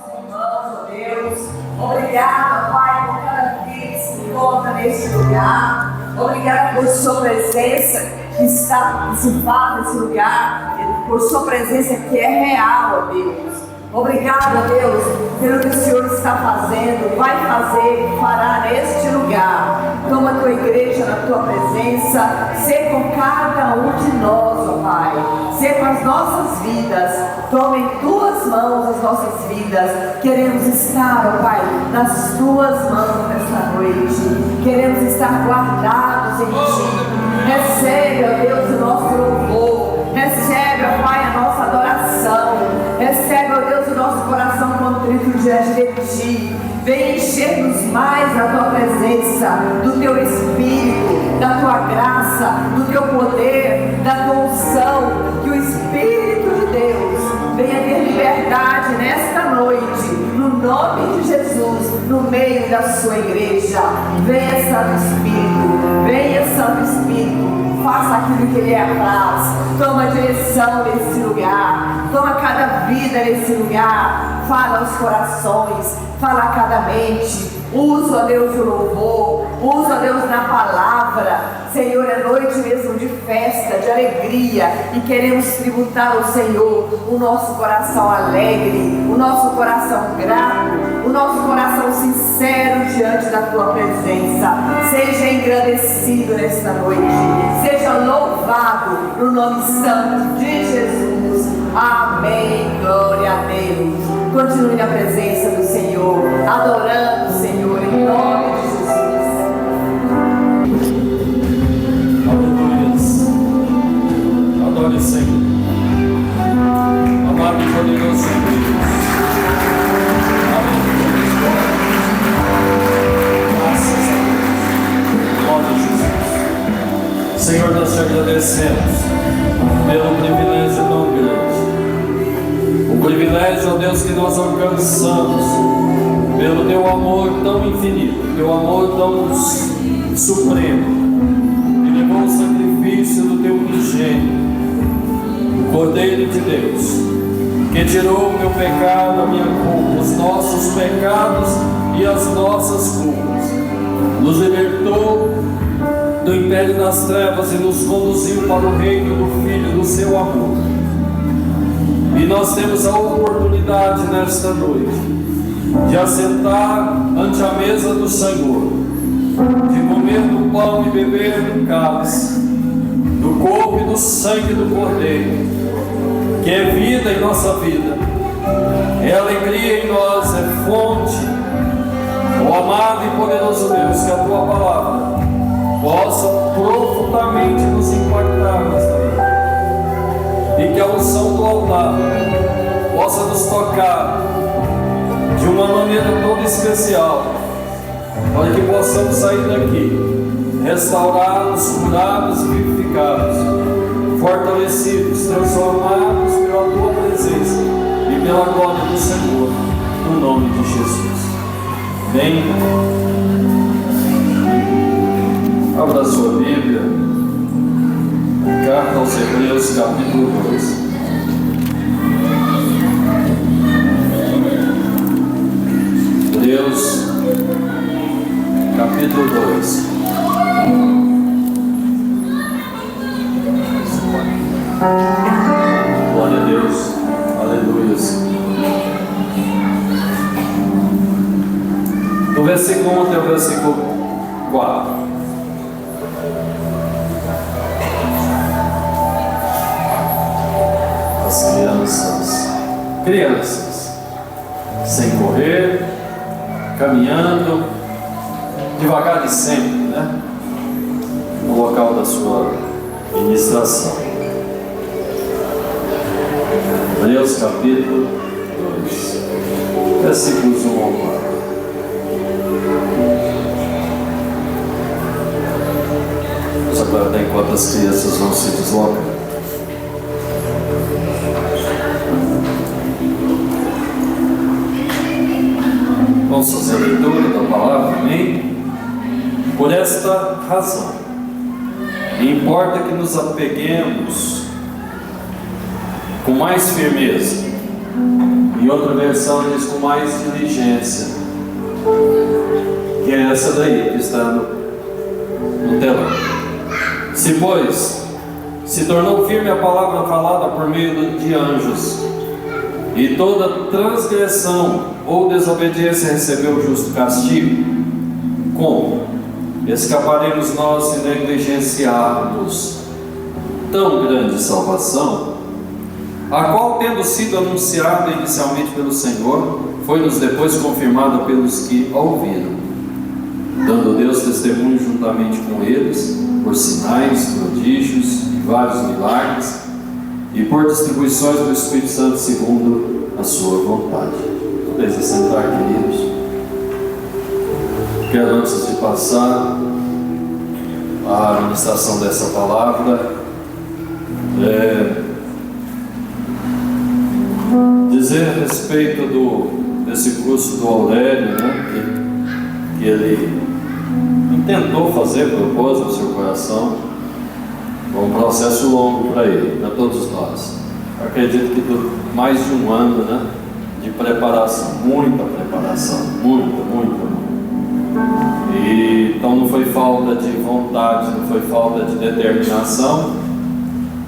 nossos irmãos, ó Deus. Obrigada, Pai, por cada vida que se encontra neste lugar. Obrigada por sua presença que está, que se faz nesse lugar, por sua presença que é real, ó Deus. Obrigado, Deus, pelo que o Senhor está fazendo, vai fazer, fará neste lugar. Toma a tua igreja na tua presença, ser com cada um de nós, ó Pai, ser com as nossas vidas. Toma em tuas mãos as nossas vidas. Queremos estar, ó Pai, nas tuas mãos nesta noite. Queremos estar guardados em ti. Recebe, ó Deus, o nosso louvor. Recebe, ó Pai, a nossa adoração. Recebe, ó Deus, o nosso coração contrito diante de ti. Vem encher-nos mais da tua presença, do teu Espírito, da tua graça, do teu poder, da tua unção. Que o Espírito de Deus venha ter liberdade nesta noite, no nome de Jesus, no meio da sua igreja. Venha, Santo Espírito, venha, Santo Espírito. Faça aquilo que Ele apraz. Toma a direção nesse lugar. Toma cada vida nesse lugar. Fala aos corações. Fala a cada mente. Usa, ó Deus, o louvor. Usa, ó Deus, na palavra. Senhor, é noite mesmo de festa, de alegria. E queremos tributar ao Senhor o nosso coração alegre, o nosso coração grato, o nosso coração sincero diante da tua presença. Seja engrandecido nesta noite. Seja louvado no nome santo de Jesus. Amém. Glória a Deus. Continue na presença do Senhor, adorando o Senhor em nome de Jesus. Aleluia. Adore o Senhor. Amado e poderoso Deus. Graças a Deus. Glória a Jesus. Senhor, nós te agradecemos pelo privilégio tão grande. O privilégio, ó Deus, que nós alcançamos pelo teu amor tão infinito, teu amor tão supremo, que levou o sacrifício do teu unigênito, o Cordeiro de Deus, que tirou o meu pecado, a minha culpa, os nossos pecados e as nossas culpas, nos libertou do império das trevas e nos conduziu para o reino do Filho do seu amor. E nós temos a oportunidade nesta noite de assentar ante a mesa do Senhor, de comer do pão e beber do cálice, do corpo e do sangue do Cordeiro, que é vida em nossa vida, é alegria em nós, é fonte. Ó amado e poderoso Deus, que a tua palavra possa profundamente nos impactar nesta noite, e que a unção do altar possa nos tocar de uma maneira toda especial, para que possamos sair daqui restaurados, curados, vivificados, fortalecidos, transformados pela tua presença e pela glória do Senhor, no nome de Jesus. Bem, abra sua Bíblia, carta aos Hebreus, capítulo 2. Hebreus, capítulo 2. Glória a Deus, aleluia. Do versículo 1 até o versículo 4. As crianças, sem correr, caminhando, devagar e sempre, né? No local da sua ministração. Hebreus capítulo 2, versículos 1 ao 4. Vamos aguardar enquanto as crianças vão se deslocam. Vamos fazer a leitura da palavra, amém? Por esta razão, importa que nos apeguemos com mais firmeza Em outra versão diz com mais diligência, que é essa daí que está no telão. Se, pois, se tornou firme a palavra falada por meio de anjos, e toda transgressão ou desobediência recebeu o justo castigo, como escaparemos nós se negligenciarmos tão grande salvação, a qual, tendo sido anunciada inicialmente pelo Senhor, foi-nos depois confirmada pelos que a ouviram, dando Deus testemunho juntamente com eles, por sinais, prodígios e vários milagres, e por distribuições do Espírito Santo segundo a sua vontade. Podeis assentar, queridos. Quero, antes de passar a administração dessa palavra, dizer a respeito desse curso do Aurélio, né, que ele tentou fazer, propôs no seu coração. Foi um processo longo para ele, para todos nós. Eu acredito que durou mais de um ano, né, de preparação, muita preparação, muita. E então não foi falta de vontade, não foi falta de determinação,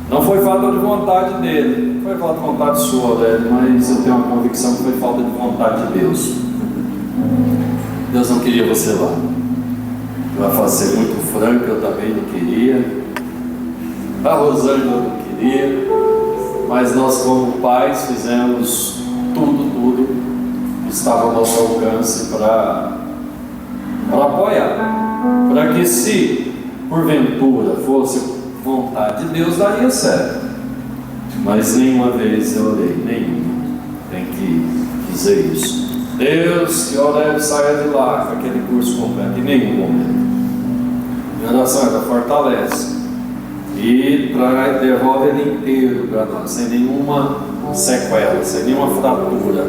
não foi falta de vontade dele, foi falta de vontade sua, Aurélio, mas eu tenho uma convicção que foi falta de vontade de Deus. Deus não queria você lá. Para ser muito franco, eu também não queria. A Rosângela não queria. Mas nós, como pais, fizemos tudo que estava ao nosso alcance para apoiar. Para que, se porventura fosse vontade de Deus, daria certo. Mas nenhuma vez eu orei, nenhuma. Tem que dizer isso. Deus, que Aurélio saia de lá com aquele curso completo, em nenhum momento. Minha oração ela fortalece e devolve ele inteiro para nós, sem nenhuma sequela, sem nenhuma fratura.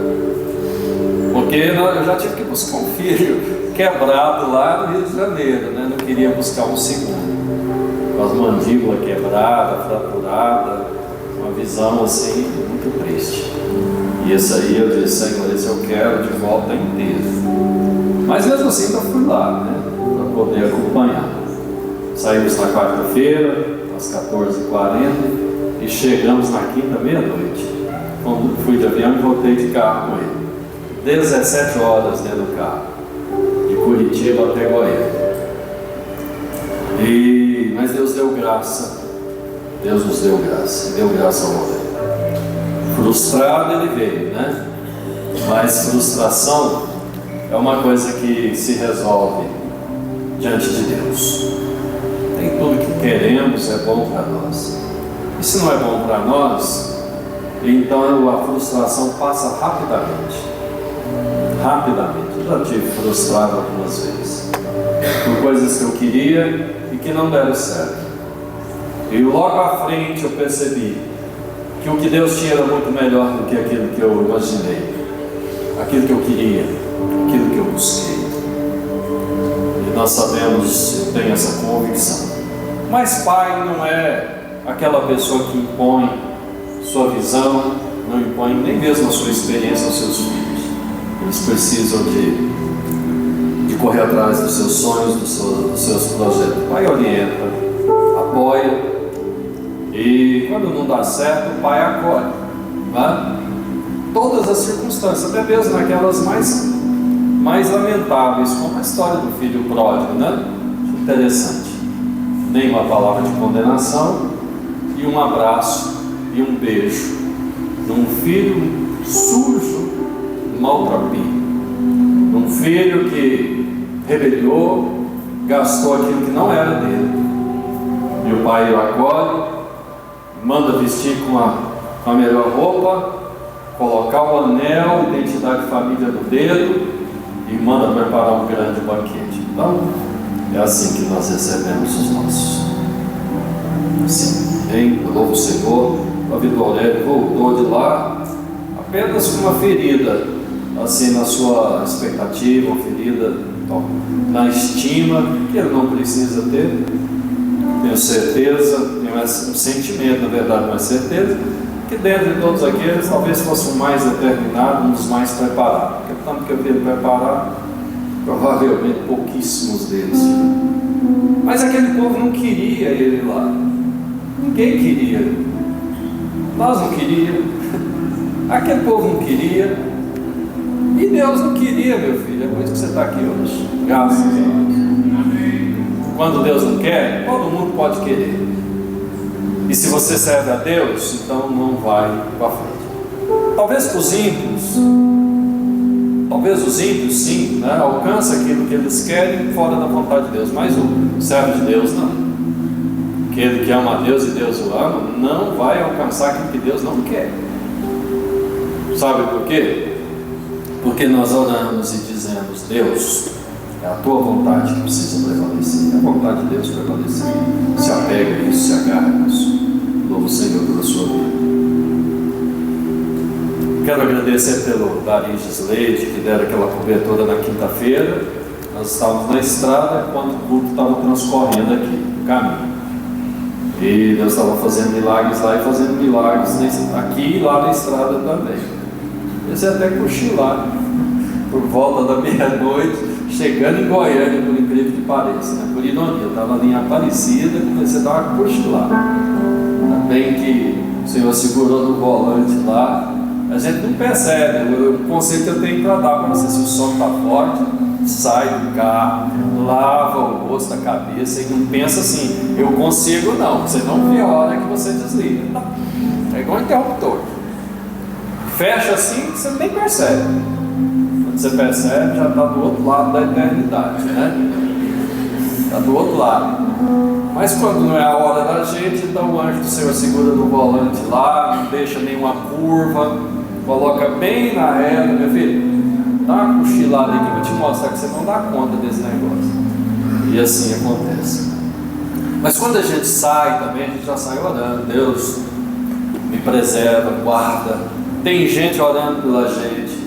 Porque eu já tive que buscar um filho quebrado lá no Rio de Janeiro, né? Não queria buscar um segundo, com as mandíbulas quebradas, fraturadas, uma visão assim muito triste. E esse aí eu disse: Senhor, esse eu quero de volta inteiro. Mas mesmo assim eu fui lá, né, para poder acompanhar. Saímos na quarta-feira, às 14h40, e chegamos na quinta, meia-noite. Quando fui de avião e voltei de carro com ele. 17 horas dentro do carro, de Curitiba até Goiânia. Mas Deus deu graça. Deus nos deu graça. Deu graça ao homem. Frustrado ele veio, né? Mas frustração é uma coisa que se resolve diante de Deus. Nem tudo que queremos é bom para nós. E se não é bom para nós, então a frustração passa rapidamente. Eu já tive frustrado algumas vezes por coisas que eu queria e que não deram certo. E logo à frente eu percebi que o que Deus tinha era muito melhor do que aquilo que eu imaginei, aquilo que eu queria, aquilo que eu busquei. E nós sabemos, eu tenho essa convicção. Mas pai não é aquela pessoa que impõe sua visão, não impõe nem mesmo a sua experiência aos seus filhos. Eles precisam de correr atrás dos seus sonhos, dos seus projetos. O pai orienta, apoia, e quando não dá certo, o pai acolhe, né? Todas as circunstâncias, até mesmo naquelas mais lamentáveis, como a história do filho pródigo, né? Interessante. Nenhuma palavra de condenação, e um abraço e um beijo num filho sujo, maltrapilho, num filho que rebeliou, gastou aquilo que não era dele, e o pai o acolhe, manda vestir com a melhor roupa, colocar o anel, identidade de família no dedo, e manda preparar um grande banquete. Então, é assim que nós recebemos os nossos. Assim, bem, eu louvo o Senhor. A vida do Aurélio voltou de lá apenas com uma ferida, assim, na sua expectativa, uma ferida na estima, que ele não precisa ter. Tenho certeza, tenho um sentimento, na verdade, não é certeza, que dentre todos aqueles, talvez fosse o mais determinado, um dos mais preparados. Porque tanto que eu vi ele preparado, provavelmente pouquíssimos deles. Mas aquele povo não queria ele lá. Ninguém queria. Nós não queríamos. Aquele povo não queria. E Deus não queria, meu filho. É por isso que você está aqui hoje. Graças a Deus. Quando Deus não quer, todo mundo pode querer. E se você serve a Deus, então não vai para frente. Talvez os ímpios sim, né, alcançam aquilo que eles querem fora da vontade de Deus, mas o servo de Deus não. Aquele que ama a Deus e Deus o ama, não vai alcançar aquilo que Deus não quer. Sabe por quê? Porque nós oramos e dizemos: Deus, é a tua vontade que precisa prevalecer. É a vontade de Deus prevalecer. Se apega a isso, se agarra a isso. Louvo o Senhor pela sua vida. Quero agradecer pelo Dariges Leite, que deram aquela cobertura na quinta-feira. Nós estávamos na estrada quando o culto estava transcorrendo aqui, no caminho. E Deus estava fazendo milagres lá e fazendo milagres aqui e lá na estrada também. Esse é até cochilar por volta da meia-noite, chegando em Goiânia, por incrível que pareça, né? Por ironia, eu estava ali em Aparecida, comecei a dar uma cochilada. Ainda bem que o Senhor segurou no volante lá. A gente não percebe. O conceito que eu tenho para dar para você: se o som está forte, sai do carro, lava o rosto, a cabeça e não pensa assim: eu consigo. Não, você não vê a hora que você desliga. É igual um interruptor. Fecha assim, você nem percebe. Quando você percebe, já está do outro lado da eternidade, né? Está do outro lado. Mas quando não é a hora da gente, então o anjo do Senhor segura no volante lá, não deixa nenhuma curva, coloca bem na reta. Meu filho, dá uma cochilada aí que eu vou te mostrar que você não dá conta desse negócio. E assim acontece. Mas quando a gente sai também, a gente já sai orando: Deus, me preserva, guarda. Tem gente orando pela gente.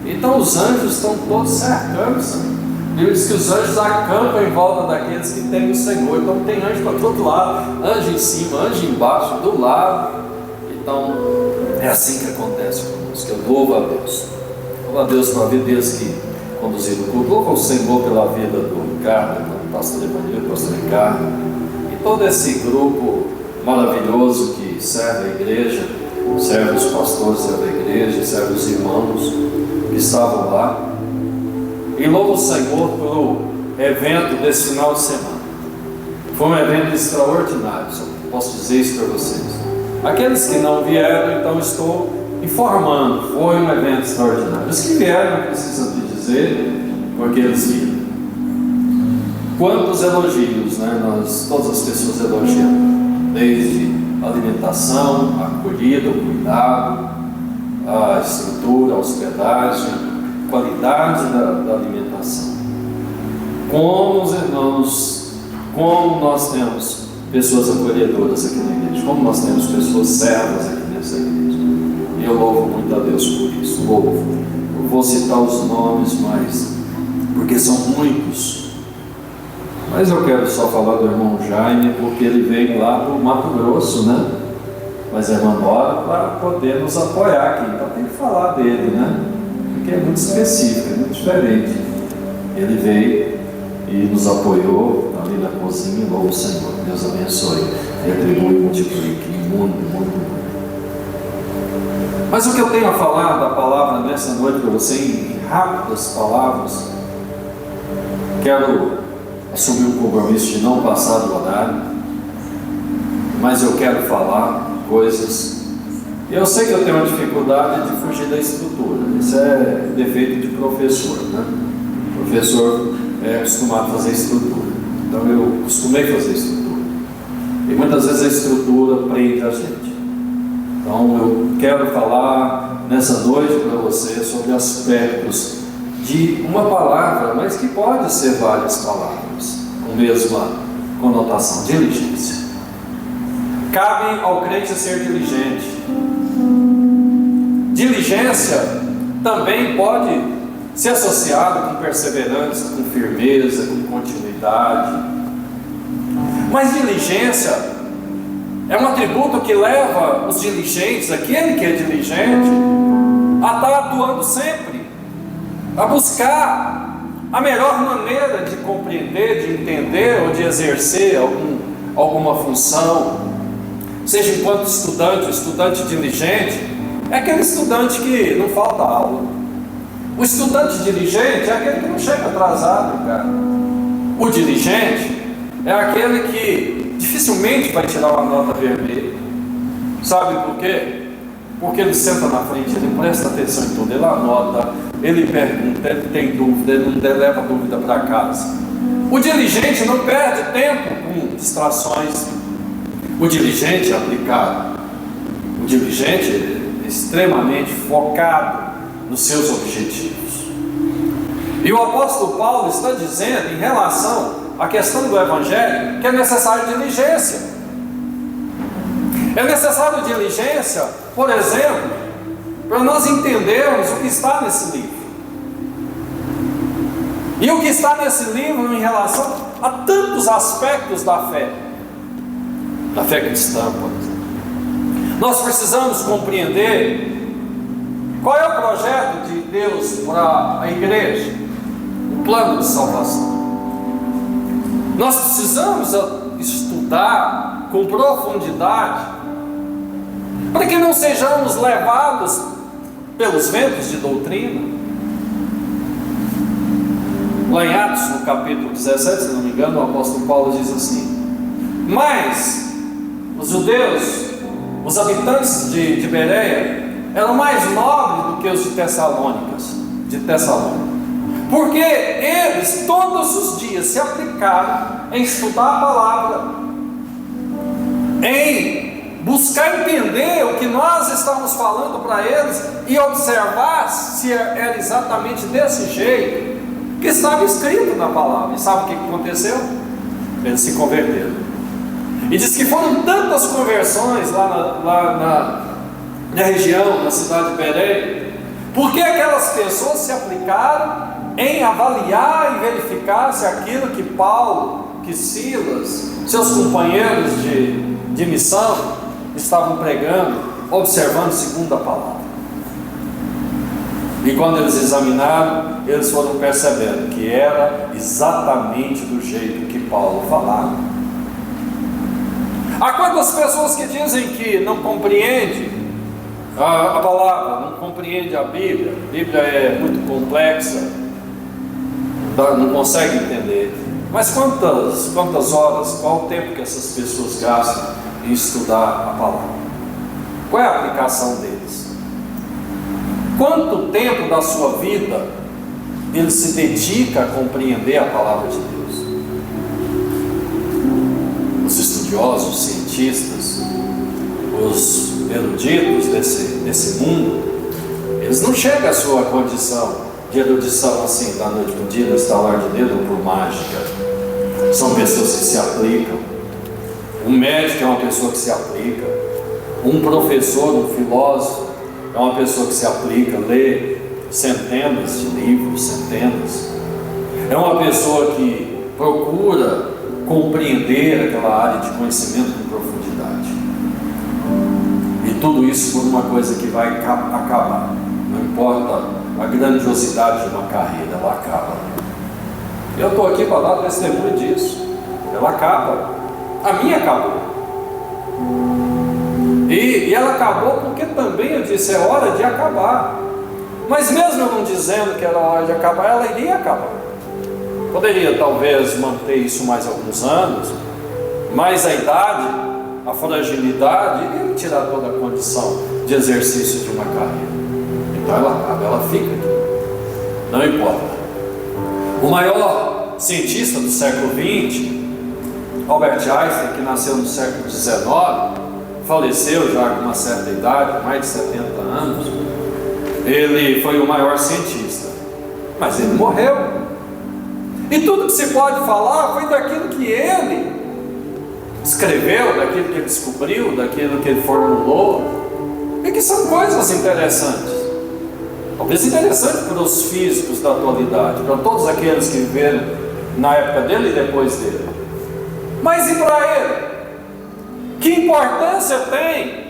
Então os anjos estão todos cercando, Senhor. Bíblia diz que os anjos acampam em volta daqueles que têm o Senhor. Então tem anjo para todo lado, anjo em cima, anjo embaixo, do lado. Então é assim que acontece conosco. Eu louvo a Deus. Louvo a Deus pela vida deles que conduziram o culto. Louvo ao Senhor pela vida do Ricardo, do pastor Evangelho, do pastor Ricardo, e todo esse grupo maravilhoso que serve a igreja, serve os pastores, serve a igreja, serve os irmãos que estavam lá. E louvo o Senhor pelo evento desse final de semana. Foi um evento extraordinário, só posso dizer isso para vocês. Aqueles que não vieram, então estou informando: foi um evento extraordinário. Os que vieram não precisam te dizer, porque eles viram. Quantos elogios, né? Todas as pessoas elogiando, desde a alimentação, a acolhida, o cuidado, a estrutura, a hospedagem, qualidade da alimentação. Como os irmãos, como nós temos pessoas acolhedoras aqui na igreja, como nós temos pessoas servas aqui nessa igreja. E eu louvo muito a Deus por isso. Louvo. Eu vou citar os nomes, mas porque são muitos. Mas eu quero só falar do irmão Jaime, porque ele veio lá do Mato Grosso, né? Mas a irmã Nora, para poder nos apoiar aqui. Então tem que falar dele, né? Porque é muito específico, é muito diferente. Ele veio e nos apoiou ali na cozinha. Louvo o Senhor. Deus abençoe, retribui e multiplique muito. Mas o que eu tenho a falar da palavra nessa noite para você, em rápidas palavras, quero assumir um compromisso de não passar do horário, mas eu quero falar coisas. Eu sei que eu tenho uma dificuldade de fugir da estrutura. Isso é defeito de professor, né? O professor é acostumado a fazer estrutura. Então eu costumei fazer estrutura. E muitas vezes a estrutura prende a gente. Então eu quero falar nessa noite para você sobre aspectos de uma palavra, mas que pode ser várias palavras, com a mesma conotação: diligência. Cabe ao crente ser diligente. Diligência também pode ser associada com perseverança, com firmeza, com continuidade. Mas diligência É um atributo que leva os diligentes, aquele que é diligente, a estar atuando sempre, a buscar a melhor maneira de compreender, de entender ou de exercer alguma função, seja enquanto estudante diligente, é aquele estudante que não falta aula. O estudante diligente é aquele que não chega atrasado, cara. O diligente é aquele que dificilmente vai tirar uma nota vermelha. Sabe por quê? Porque ele senta na frente, ele presta atenção em tudo, ele anota, ele pergunta, ele tem dúvida, ele não leva dúvida para casa. O diligente não perde tempo com distrações. O diligente é aplicado. O diligente é extremamente focado nos seus objetivos. E o apóstolo Paulo está dizendo, em relação à questão do Evangelho, que é necessário diligência. É necessário diligência, por exemplo, para nós entendermos o que está nesse livro. E o que está nesse livro em relação a tantos aspectos da fé cristã, por exemplo. Nós precisamos compreender qual é o projeto de Deus para a igreja, o plano de salvação. Nós precisamos estudar com profundidade, para que não sejamos levados pelos ventos de doutrina. Lá em Atos, no capítulo 17, se não me engano, o apóstolo Paulo diz assim: mas os judeus, os habitantes de Bereia, eram mais nobres do que os de Tessalônica, porque eles todos os dias se aplicaram em estudar a palavra, em buscar entender o que nós estamos falando para eles e observar se era exatamente desse jeito que estava escrito na palavra. E sabe o que aconteceu? Eles se converteram. E diz que foram tantas conversões lá na região, na cidade de Bereia, porque aquelas pessoas se aplicaram em avaliar e verificar se aquilo que Paulo, que Silas, seus companheiros de missão estavam pregando, observando segundo a palavra. E quando eles examinaram, eles foram percebendo que era exatamente do jeito que Paulo falava. Há quantas pessoas que dizem que não compreendem a palavra, não compreendem a Bíblia é muito complexa, não consegue entender. Mas quantas horas, qual o tempo que essas pessoas gastam em estudar a palavra? Qual é a aplicação deles? Quanto tempo da sua vida ele se dedica a compreender a palavra de Deus? Os estudiosos, os cientistas, os eruditos desse mundo, eles não chegam à sua condição de erudição assim, da noite para o dia, no estalar de dedo ou por mágica. São pessoas que se aplicam. Um médico é uma pessoa que se aplica. Um professor, um filósofo é uma pessoa que se aplica, lê centenas de livros, centenas. É uma pessoa que procura compreender aquela área de conhecimento com profundidade. E tudo isso por uma coisa que vai acabar. Não importa a grandiosidade de uma carreira, ela acaba. Eu estou aqui para dar testemunho disso. Ela acaba. A minha acabou. E ela acabou porque também eu disse, é hora de acabar. Mas mesmo eu não dizendo que era hora de acabar, ela iria acabar. Poderia talvez manter isso mais alguns anos, mas a idade, a fragilidade, iria me tirar toda a condição de exercício de uma carreira. Então ela acaba, ela fica aqui. Não importa. O maior cientista do século XX, Albert Einstein, que nasceu no século XIX, faleceu já com uma certa idade, mais de 70 anos. Ele foi o maior cientista, mas ele morreu. E tudo que se pode falar foi daquilo que ele escreveu, daquilo que ele descobriu, daquilo que ele formulou, e que são coisas interessantes. Talvez interessante para os físicos da atualidade, para todos aqueles que viveram na época dele e depois dele. Mas e para ele, Que importância tem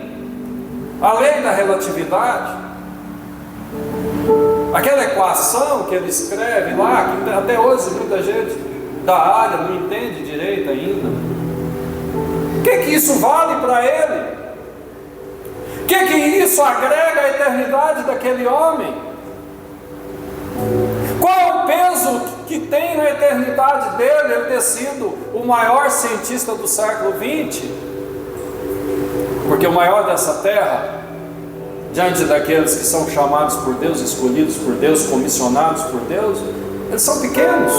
a lei da relatividade? Aquela equação que ele escreve lá, que até hoje muita gente da área não entende direito ainda. O que isso vale para ele? O que isso agrega à eternidade daquele homem? Qual é o peso que tem na eternidade dele ele ter sido o maior cientista do século XX? Porque o maior dessa terra, diante daqueles que são chamados por Deus, escolhidos por Deus, comissionados por Deus, eles são pequenos.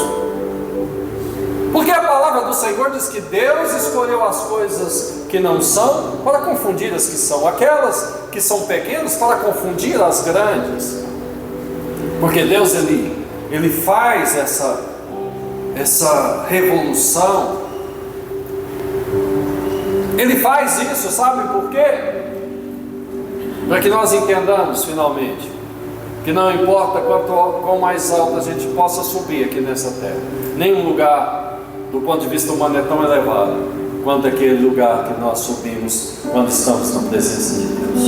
Porque a palavra do Senhor diz que Deus escolheu as coisas que não são para confundir as que são, aquelas que são pequenas para confundir as grandes. Porque Deus ele faz essa revolução. Ele faz isso, sabe por quê? Para que nós entendamos finalmente que não importa quão mais alto a gente possa subir aqui nessa terra, nenhum lugar do ponto de vista humano é tão elevado quanto aquele lugar que nós subimos quando estamos na presença de Deus.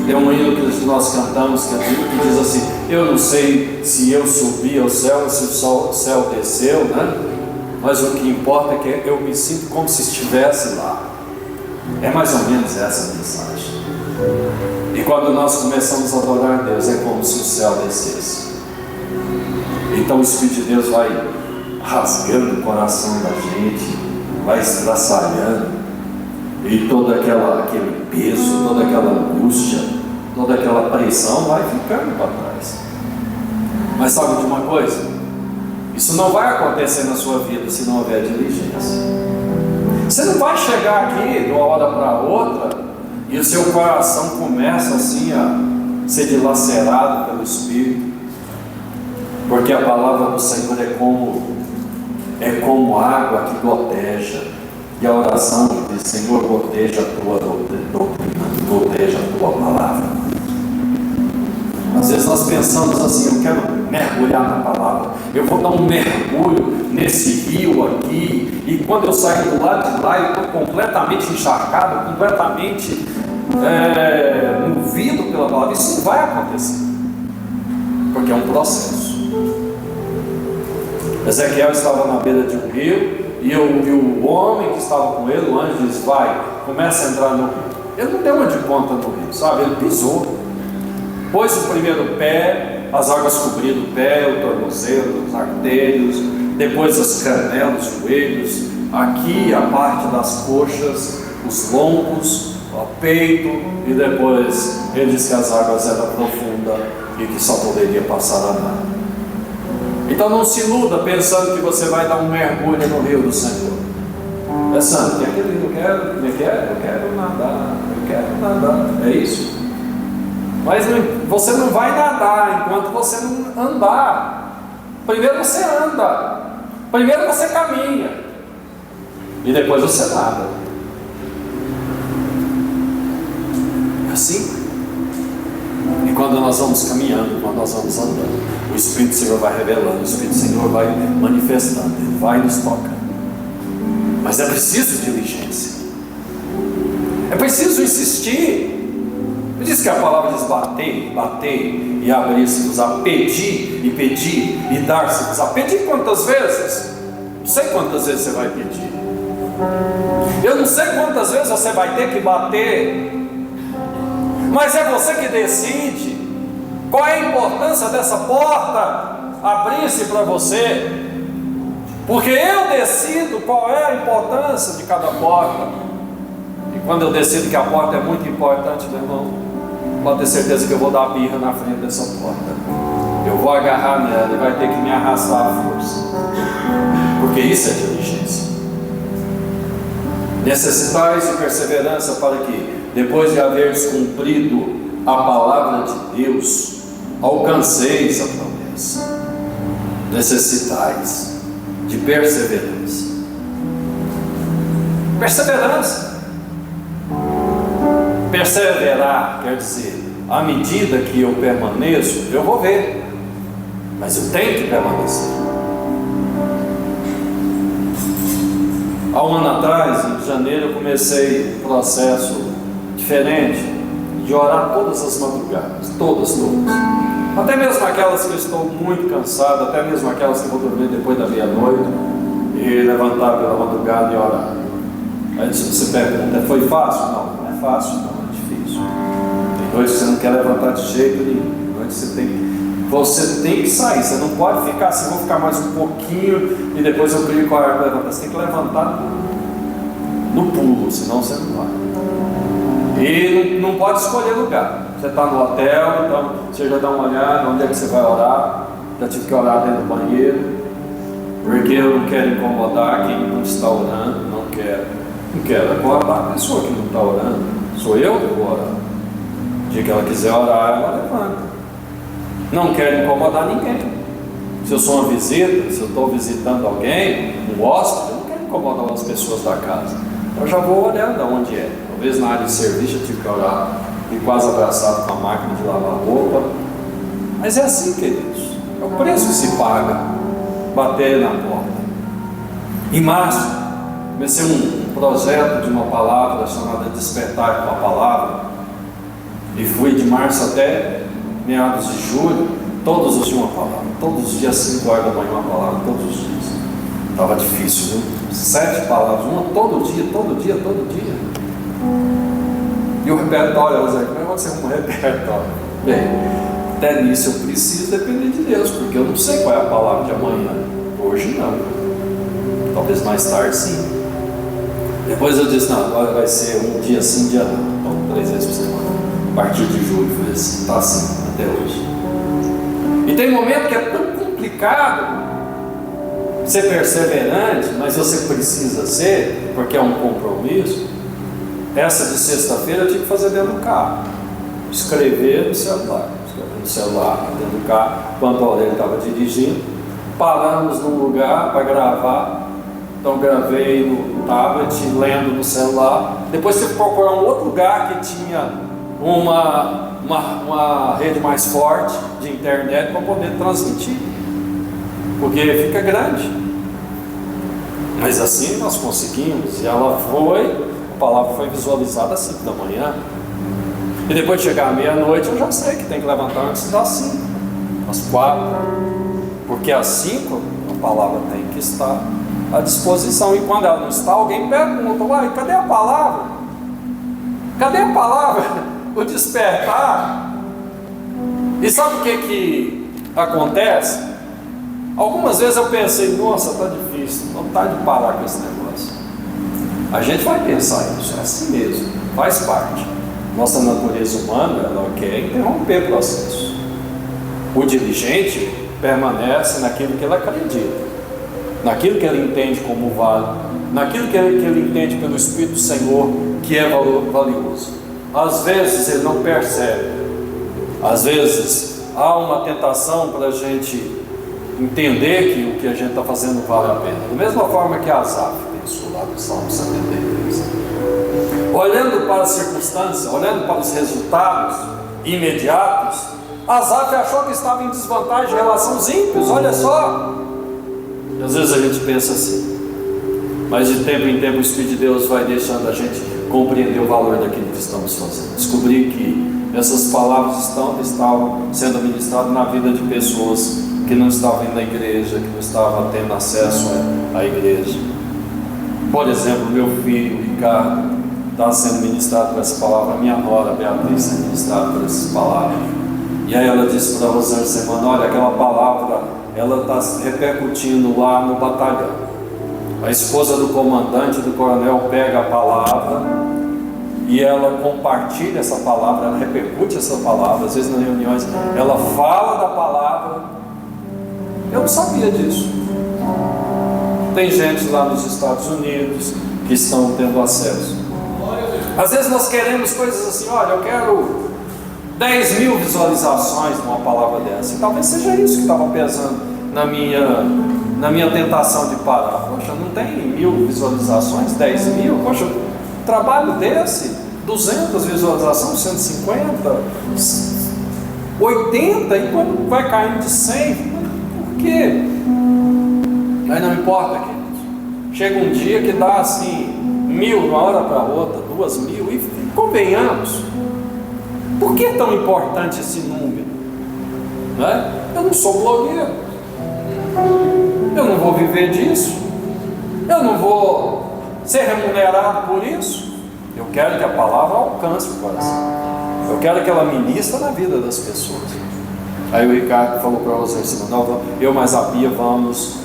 Tem um hino que nós cantamos que diz assim: eu não sei se eu subi ao céu, se o céu desceu, né? Mas o que importa é que eu me sinto como se estivesse lá. É mais ou menos essa mensagem. E quando nós começamos a adorar a Deus, é como se o céu descesse. Então o Espírito de Deus vai rasgando o coração da gente, vai estraçalhando, e todo aquele peso, toda aquela angústia, toda aquela pressão vai ficando para trás. Mas sabe de uma coisa? Isso não vai acontecer na sua vida se não houver diligência. Você não vai chegar aqui de uma hora para outra e o seu coração começa assim a ser dilacerado pelo Espírito, porque a palavra do Senhor é como água que goteja, e a oração diz: Senhor, goteja a tua doutrina, goteja a tua palavra. Às vezes nós pensamos assim: eu quero mergulhar na palavra, eu vou dar um mergulho nesse rio aqui, e quando eu sair do lado de lá eu estou completamente encharcado, completamente movido pela palavra. Isso não vai acontecer, porque é um processo. Ezequiel estava na beira de um rio, e o homem que estava com ele, o anjo, disse: vai, começa a entrar no rio. Ele não deu uma de ponta no rio, sabe? Ele pisou, pôs o primeiro pé, as águas cobriram o pé, o tornozelo, os artérios, depois as canelas, os joelhos, aqui a parte das coxas, os lombos, o peito, e depois ele disse que as águas eram profundas e que só poderia passar a nada. Então não se iluda pensando que você vai dar um mergulho no rio do Senhor, pensando que aquele eu quero nadar, é isso? Mas você não vai nadar enquanto você não andar. Primeiro você anda, primeiro você caminha, e depois você nada. É assim. E quando nós vamos caminhando, quando nós vamos andando, o Espírito do Senhor vai revelando, o Espírito do Senhor vai manifestando, Ele vai nos tocando. Mas é preciso diligência, é preciso insistir. Ele diz que a palavra diz: bater e abrir-se-vos, a pedir e dar-se-vos. A pedir quantas vezes? Não sei quantas vezes você vai pedir, eu não sei quantas vezes você vai ter que bater, mas é você que decide qual é a importância dessa porta abrir-se para você, porque eu decido qual é a importância de cada porta. E quando eu decido que a porta é muito importante, meu irmão, pode ter certeza que eu vou dar birra na frente dessa porta, eu vou agarrar nela e vai ter que me arrastar à força, porque isso é diligência. Necessitais de perseverança para que, depois de haveres cumprido a palavra de Deus, alcanceis a promessa. Necessitais de perseverança. Perseverança. Perseverar quer dizer, à medida que eu permaneço, eu vou ver, mas eu tenho que permanecer. Há um ano atrás, em janeiro, eu comecei um processo diferente de orar todas as madrugadas, todas. Até mesmo aquelas que eu estou muito cansado, até mesmo aquelas que eu vou dormir depois da meia-noite e levantar pela madrugada e orar. Aí você pergunta, foi fácil? Não é fácil, não, é difícil. Tem noites que você não quer levantar de jeito nenhum, noites você tem que sair, você não pode ficar assim, vou ficar mais um pouquinho e depois eu clico com a arma para levantar. Você tem que levantar no pulo, senão você não vai. E não pode escolher lugar. Você está no hotel, então você já dá uma olhada onde é que você vai orar. Já tive que orar dentro do banheiro, porque eu não quero incomodar quem não está orando, não quero acordar a pessoa que não está orando. Sou eu que vou orar. O dia que ela quiser orar, ela levanta. Não quero incomodar ninguém. Se eu sou uma visita, se eu estou visitando alguém, um hóspede, eu não quero incomodar as pessoas da casa. Eu já vou olhando onde é. Talvez na área de serviço eu tive que orar e quase abraçado com a máquina de lavar roupa. Mas é assim, queridos. É o preço que se paga bater na porta. Em março, comecei um projeto de uma palavra chamada Despertar com a Palavra. E fui de março até meados de julho, todos os dias uma palavra. Todos os dias, 5 horas da manhã, uma palavra. Todos os dias. Estava difícil, viu? 7 palavras, uma todo dia. E o repertório, Zé, como é que você arruma um repertório? Bem, até nisso eu preciso depender de Deus, porque eu não sei qual é a palavra de amanhã. Hoje não. Talvez mais tarde sim. Depois eu disse, não, agora vai ser um dia sim, um dia não. Então, 3 vezes por semana. A partir de julho foi assim, está assim até hoje. E tem momento que é tão complicado ser perseverante, mas você precisa ser, porque é um compromisso. Essa de sexta-feira eu tive que fazer dentro do carro, escrever no celular, dentro do carro, enquanto a Aurélia estava dirigindo. Paramos num lugar para gravar, então gravei no tablet, lendo no celular. Depois tive que procurar um outro lugar que tinha uma rede mais forte de internet para poder transmitir, porque fica grande. Mas assim nós conseguimos, e ela foi. A palavra foi visualizada às 5 da manhã. E depois de chegar à meia-noite, eu já sei que tem que levantar antes das 5, às 4. Porque às 5 a palavra tem que estar à disposição. E quando ela não está, alguém pergunta: uai, cadê a palavra? Cadê a palavra? O despertar. E sabe o que acontece? Algumas vezes eu pensei: nossa, está difícil, vontade de parar com esse negócio. A gente vai pensar isso, é assim mesmo, faz parte. Nossa natureza humana, ela quer interromper o processo. O diligente permanece naquilo que ele acredita, naquilo que ele entende como vale, naquilo que ele entende pelo Espírito do Senhor que é valioso. Às vezes ele não percebe, às vezes há uma tentação para a gente entender que o que a gente está fazendo vale a pena. Da mesma forma que Asaf pensou lá no Salmo 73. Olhando para as circunstâncias, olhando para os resultados imediatos, Asaf achou que estava em desvantagem em relação aos ímpios, olha só. E às vezes a gente pensa assim, mas de tempo em tempo o Espírito de Deus vai deixando a gente compreender o valor daquilo que estamos fazendo. Descobrir que essas palavras estavam sendo ministradas na vida de pessoas que não estavam indo na igreja, que não estavam tendo acesso à igreja. Por exemplo, meu filho, Ricardo, está sendo ministrado por essa palavra, a minha nora, Beatriz, sendo ministrada por essas palavras. E aí ela disse para a Rosângela semana: olha, aquela palavra, ela está repercutindo lá no batalhão. A esposa do comandante, do coronel, pega a palavra e ela compartilha essa palavra, ela repercute essa palavra, às vezes nas reuniões, ela fala da palavra. Eu não sabia disso. Tem gente lá nos Estados Unidos que estão tendo acesso. Às vezes nós queremos coisas assim: olha, eu quero 10 mil visualizações numa palavra dessa. E talvez seja isso que estava pesando na minha tentação de parar. Poxa, não tem 1000 visualizações, 10 mil? Poxa, trabalho desse, 200 visualizações, 150, 80, e quando vai caindo de 100, por quê? Mas não importa, queridos. Chega um dia que dá assim 1.000 de uma hora para outra, 2.000, e convenhamos, por que é tão importante esse número? Né? Eu não sou blogueiro, eu não vou viver disso, eu não vou ser remunerado por isso. Eu quero que a palavra alcance o coração, eu quero que ela ministre na vida das pessoas. Aí o Ricardo falou para você assim: não, eu mais a Bia vamos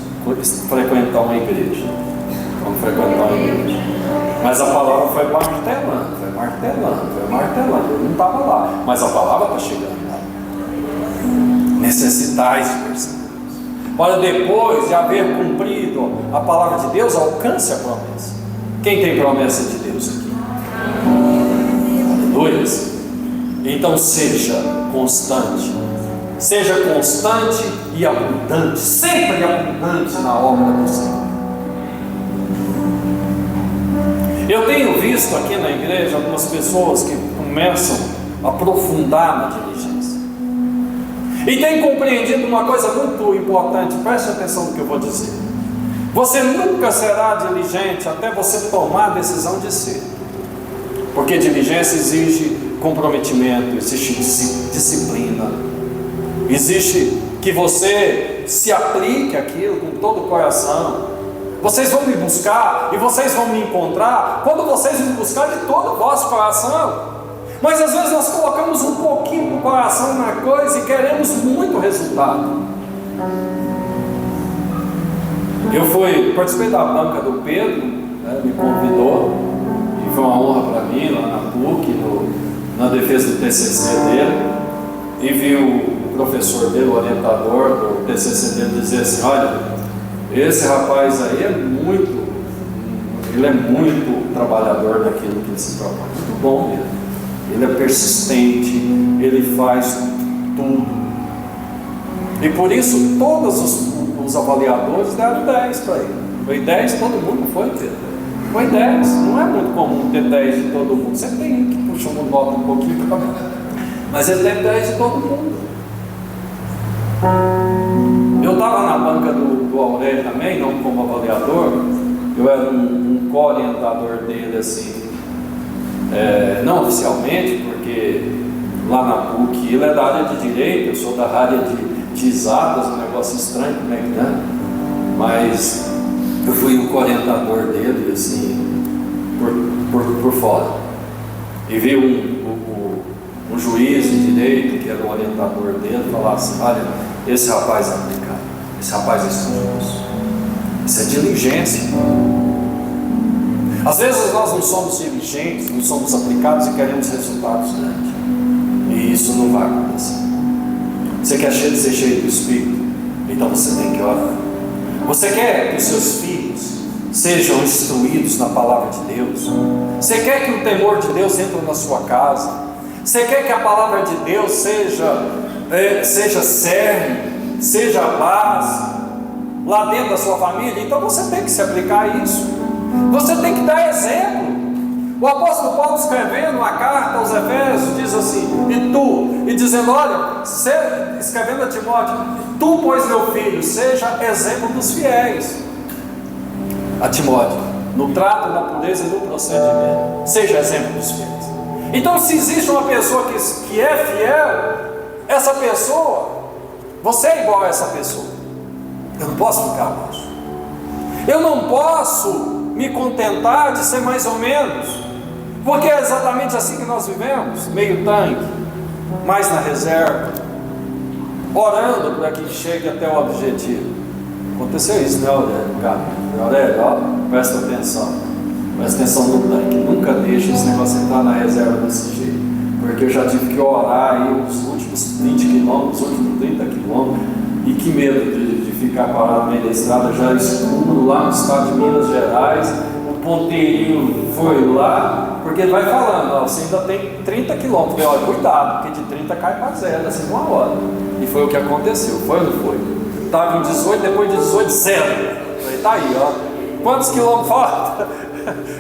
frequentar uma igreja. Vamos frequentar uma igreja. Mas a palavra foi martelando. Eu não estava lá, mas a palavra está chegando lá. Necessitais de perceber. Para depois de haver cumprido a palavra de Deus, alcance a promessa. Quem tem promessa de Deus aqui? Aleluia. Então seja constante. Seja constante e abundante, sempre abundante na obra do Senhor. Eu tenho visto aqui na igreja algumas pessoas que começam a aprofundar na diligência. E tem compreendido uma coisa muito importante, preste atenção no que eu vou dizer. Você nunca será diligente até você tomar a decisão de ser. Porque diligência exige comprometimento, exige disciplina. Existe que você se aplique aquilo com todo o coração. Vocês vão me buscar e vocês vão me encontrar quando vocês me buscarem de todo o vosso coração. Mas às vezes nós colocamos um pouquinho do coração na coisa e queremos muito resultado. Eu participei da banca do Pedro, né, me convidou, e foi uma honra para mim lá na PUC, na defesa do TCC dele, e vi o professor dele, o orientador do TCC dele, dizer assim: olha, esse rapaz aí ele é muito trabalhador naquilo que ele se propõe, muito bom mesmo, ele é persistente, ele faz tudo, e por isso todos os avaliadores deram 10 para ele. Foi 10 todo mundo, não foi, Pedro? Foi 10, não é muito comum ter 10 de todo mundo, sempre tem um que puxa uma nota um pouquinho para baixo, mas ele tem 10 de todo mundo. Eu estava na banca do Aurélio também, não como avaliador, eu era um co-orientador dele, assim, não oficialmente, porque lá na PUC ele é da área de Direito, eu sou da área de Exatas, um negócio estranho, como é que dá? Mas eu fui o co-orientador dele, assim, por fora, e vi um juiz de direito, que era o orientador dele, falar assim: olha, esse rapaz é aplicado, esse rapaz é estudioso, isso é diligência. Às vezes nós não somos diligentes, não somos aplicados e queremos resultados grandes, e isso não vai acontecer. Você quer ser cheio do Espírito? Então você tem que orar. Você quer que os seus filhos sejam instruídos na palavra de Deus? Você quer que o temor de Deus entre na sua casa? Você quer que a palavra de Deus seja cerne, seja base lá dentro da sua família? Então você tem que se aplicar a isso. Você tem que dar exemplo. O apóstolo Paulo, escrevendo uma carta aos Efésios, diz assim: e dizendo: olha, escrevendo a Timóteo, tu, pois, meu filho, seja exemplo dos fiéis. A Timóteo, no trato, na pureza e no procedimento, seja exemplo dos fiéis. Então, se existe uma pessoa que é fiel, essa pessoa, você é igual a essa pessoa. Eu não posso ficar abaixo. Eu não posso me contentar de ser mais ou menos, porque é exatamente assim que nós vivemos, meio tanque, mais na reserva, orando para que chegue até o objetivo. Aconteceu isso, né, Aurélio? Aurélio, ó, presta atenção no tanque, nunca deixe esse negócio entrar na reserva desse jeito, porque eu já tive que orar aí os últimos 20 quilômetros, os últimos 30 quilômetros, e que medo de ficar parado no meio da estrada, já escuro, lá no estado de Minas Gerais, o ponteirinho foi lá, porque ele vai falando: ó, você ainda tem 30 quilômetros, olha, cuidado, porque de 30 cai para zero, assim, uma hora, e foi o que aconteceu, foi ou não foi? Estava em 18, depois de 18, zero, falei: tá aí, ó, quantos quilômetros falta?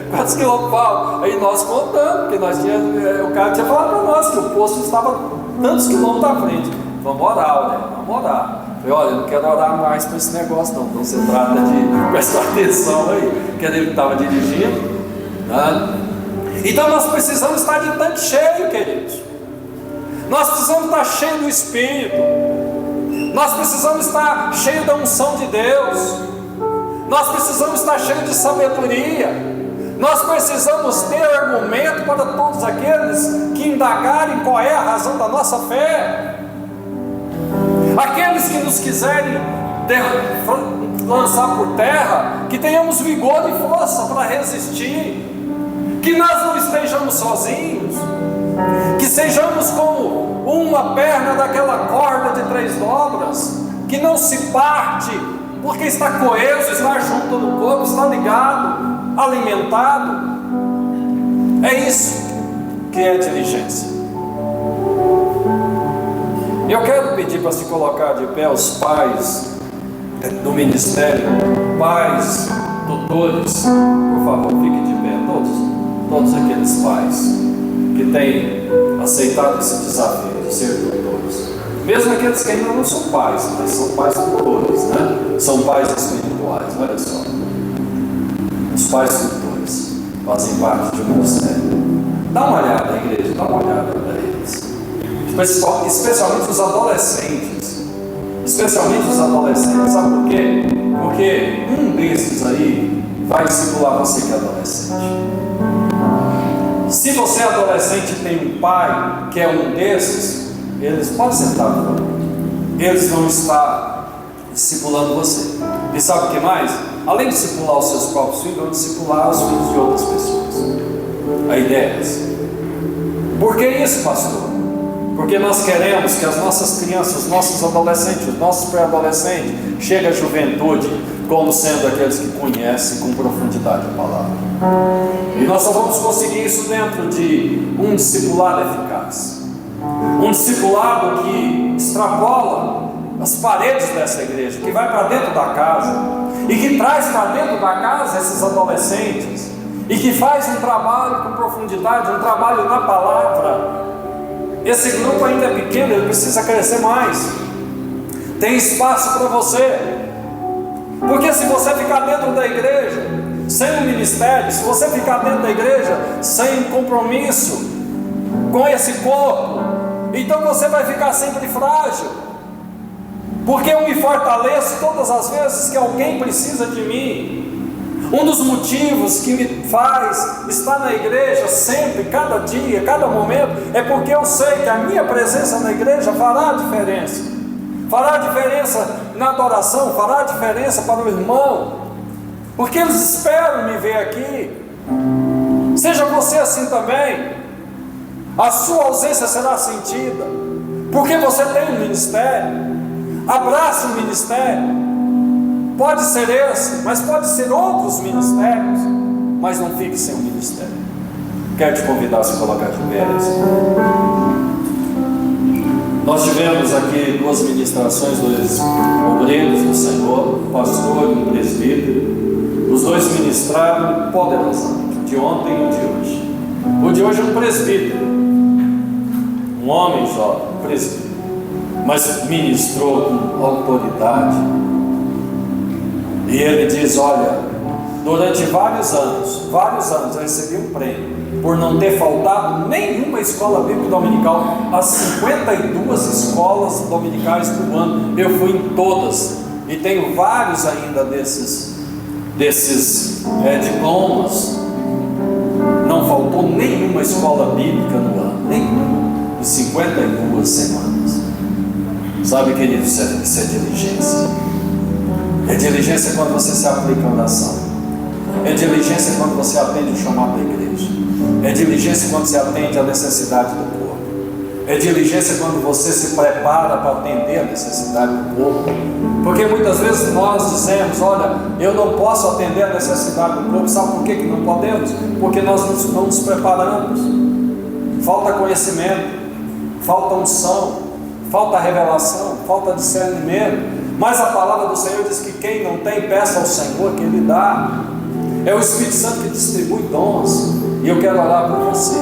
Quantos quilômetros faltam? Aí nós contando, porque o cara tinha falado para nós que o posto estava tantos quilômetros à frente. Vamos orar, né? Vamos orar. Falei, olha, eu não quero orar mais para esse negócio não, então você trata de prestar atenção aí, que ele estava dirigindo, né? Então nós precisamos estar de tanque cheio, queridos. Nós precisamos estar cheio do Espírito. Nós precisamos estar cheio da unção de Deus. Nós precisamos estar cheio de sabedoria. Nós precisamos ter argumento para todos aqueles que indagarem qual é a razão da nossa fé. Aqueles que nos quiserem lançar por terra, que tenhamos vigor e força para resistir, que nós não estejamos sozinhos, que sejamos como uma perna daquela corda de 3 dobras, que não se parte, porque está coeso, está junto no corpo, está ligado, alimentado. É isso que é diligência. Eu quero pedir para se colocar de pé os pais do ministério, pais, tutores, por favor, fiquem de pé, todos aqueles pais que têm aceitado esse desafio de ser tutores, mesmo aqueles que ainda não são pais, mas são pais tutores, né? São pais espirituais, olha só, os pais tutores fazem parte de um ministério. Dá uma olhada na igreja, dá uma olhada para eles. Especialmente os adolescentes. Sabe por quê? Porque um desses aí vai discipular você que é adolescente. Se você é adolescente e tem um pai que é um desses, eles podem sentar no banco. Eles vão estar discipulando você. E sabe o que mais? Além de discipular os seus próprios filhos, vão discipular os filhos de outras pessoas. A ideia é essa. Por que isso, pastor? Porque nós queremos que as nossas crianças, os nossos adolescentes, os nossos pré-adolescentes, cheguem à juventude como sendo aqueles que conhecem com profundidade a palavra. E nós só vamos conseguir isso dentro de um discipulado eficaz. Um discipulado que extrapola as paredes dessa igreja, que vai para dentro da casa e que traz para dentro da casa esses adolescentes e que faz um trabalho com profundidade, um trabalho na palavra. Esse grupo ainda é pequeno, ele precisa crescer mais. Tem espaço para você. Porque se você ficar dentro da igreja sem um ministério, se você ficar dentro da igreja sem um compromisso com esse corpo, então você vai ficar sempre frágil. Porque eu me fortaleço todas as vezes que alguém precisa de mim. Um dos motivos que me faz estar na igreja sempre, cada dia, cada momento, é porque eu sei que a minha presença na igreja fará a diferença. Fará a diferença na adoração, fará a diferença para o irmão, porque eles esperam me ver aqui. Seja você assim também. A sua ausência será sentida, porque você tem um ministério. Abrace o ministério. Pode ser esse, mas pode ser outros ministérios, mas não fique sem o ministério. Quero te convidar a se colocar de pé. Nós tivemos aqui 2 ministrações, 2 obreiros do Senhor, um pastor e um presbítero. Os 2 ministraram poderosamente, o de ontem e o de hoje. O de hoje é um presbítero, um homem jovem, um presbítero, mas ministrou com autoridade. E ele diz, olha, durante vários anos eu recebi um prêmio por não ter faltado nenhuma escola bíblica dominical. As 52 escolas dominicais do ano, eu fui em todas, e tenho vários ainda desses diplomas. Não faltou nenhuma escola bíblica no ano, nenhuma, em 52 semanas. Sabe, querido, isso é diligência. É diligência quando você se aplica à oração. É diligência quando você atende o chamado da igreja. É diligência quando você atende a necessidade do corpo. É diligência quando você se prepara para atender a necessidade do corpo. Porque muitas vezes nós dizemos, olha, eu não posso atender a necessidade do corpo. Sabe por que não podemos? Porque nós não nos preparamos. Falta conhecimento, falta unção, falta revelação, falta discernimento. Mas a palavra do Senhor diz que quem não tem, peça ao Senhor que Ele dá. É o Espírito Santo que distribui dons. E eu quero orar por você,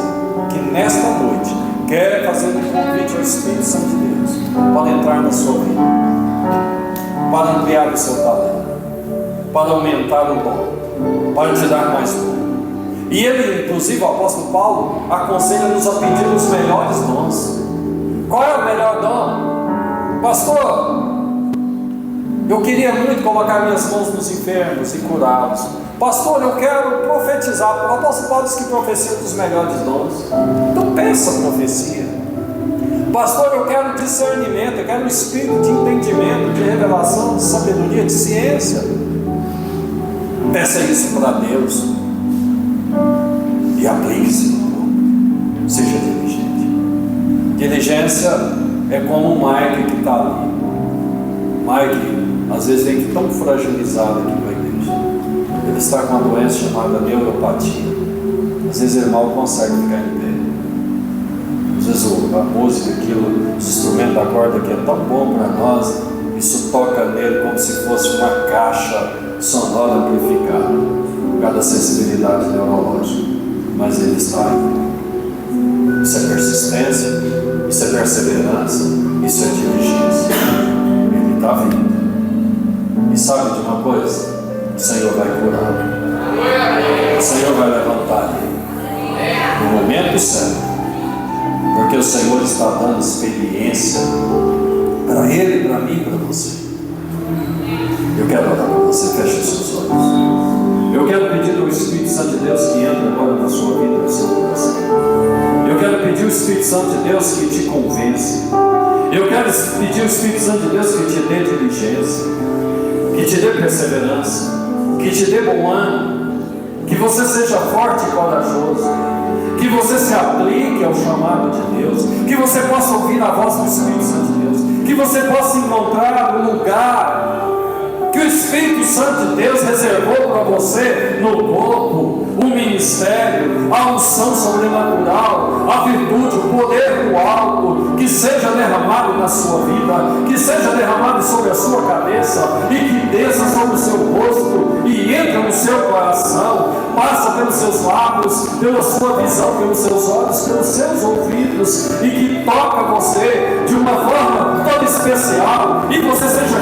que nesta noite quer fazer um convite ao Espírito Santo de Deus para entrar na sua vida. ampliar o seu talento, para aumentar o dom, para te dar mais dom. E ele, inclusive, o apóstolo Paulo, aconselha-nos a pedir os melhores dons. Qual é o melhor dom? Pastor, eu queria muito colocar minhas mãos nos enfermos e curá-los. Pastor, eu quero profetizar. O apóstolo Paulo diz que profecia é um dos melhores dons. Então peça a profecia. Pastor, eu quero discernimento, eu quero um espírito de entendimento, de revelação, de sabedoria, de ciência. Peça isso para Deus e aplique-se no corpo. Seja diligente. Diligência é como o Mike que está ali. Mike, às vezes, vem tão fragilizado aqui para a igreja. Ele está com uma doença chamada neuropatia. Às vezes ele mal consegue ficar em pé. Às vezes a música, aquilo, os instrumentos da corda que é tão bom para nós, isso toca nele como se fosse uma caixa sonora amplificada, por causa da sensibilidade neurológica. Mas ele está aí. Isso é persistência, isso é perseverança, isso é diligência. Ele está vindo. E sabe de uma coisa? O Senhor vai curar. O Senhor vai levantar ele no momento certo. Porque o Senhor está dando experiência para ele, para mim, para você. Eu quero orar com você, feche os seus olhos. Eu quero pedir ao Espírito Santo de Deus que entre agora na sua vida, no seu coração. Eu quero pedir ao Espírito Santo de Deus que te convence. Eu quero pedir ao Espírito Santo de Deus que te dê diligência, que te dê perseverança, que te dê bom ânimo, que você seja forte e corajoso, que você se aplique ao chamado de Deus, que você possa ouvir a voz do Espírito Santo de Deus, que você possa encontrar o lugar que o Espírito Santo de Deus reservou para você no corpo, o ministério, a unção sobrenatural, a virtude, o poder do alto, que seja derramado na sua vida, que seja derramado sobre a sua cabeça e que desça sobre o seu rosto e entre no seu coração, passa pelos seus lábios, pela sua visão, pelos seus olhos, pelos seus ouvidos e que toca você de uma forma toda especial e você seja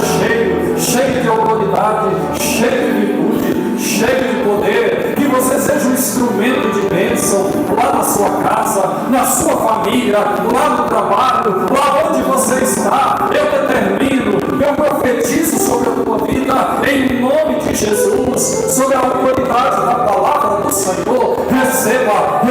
cheio de autoridade, cheio de virtude, cheio de poder, que você seja um instrumento de bênção lá na sua casa, na sua família, lá no trabalho, lá onde você está. Eu determino, eu profetizo sobre a tua vida em nome de Jesus, sobre a autoridade da palavra do Senhor. Receba,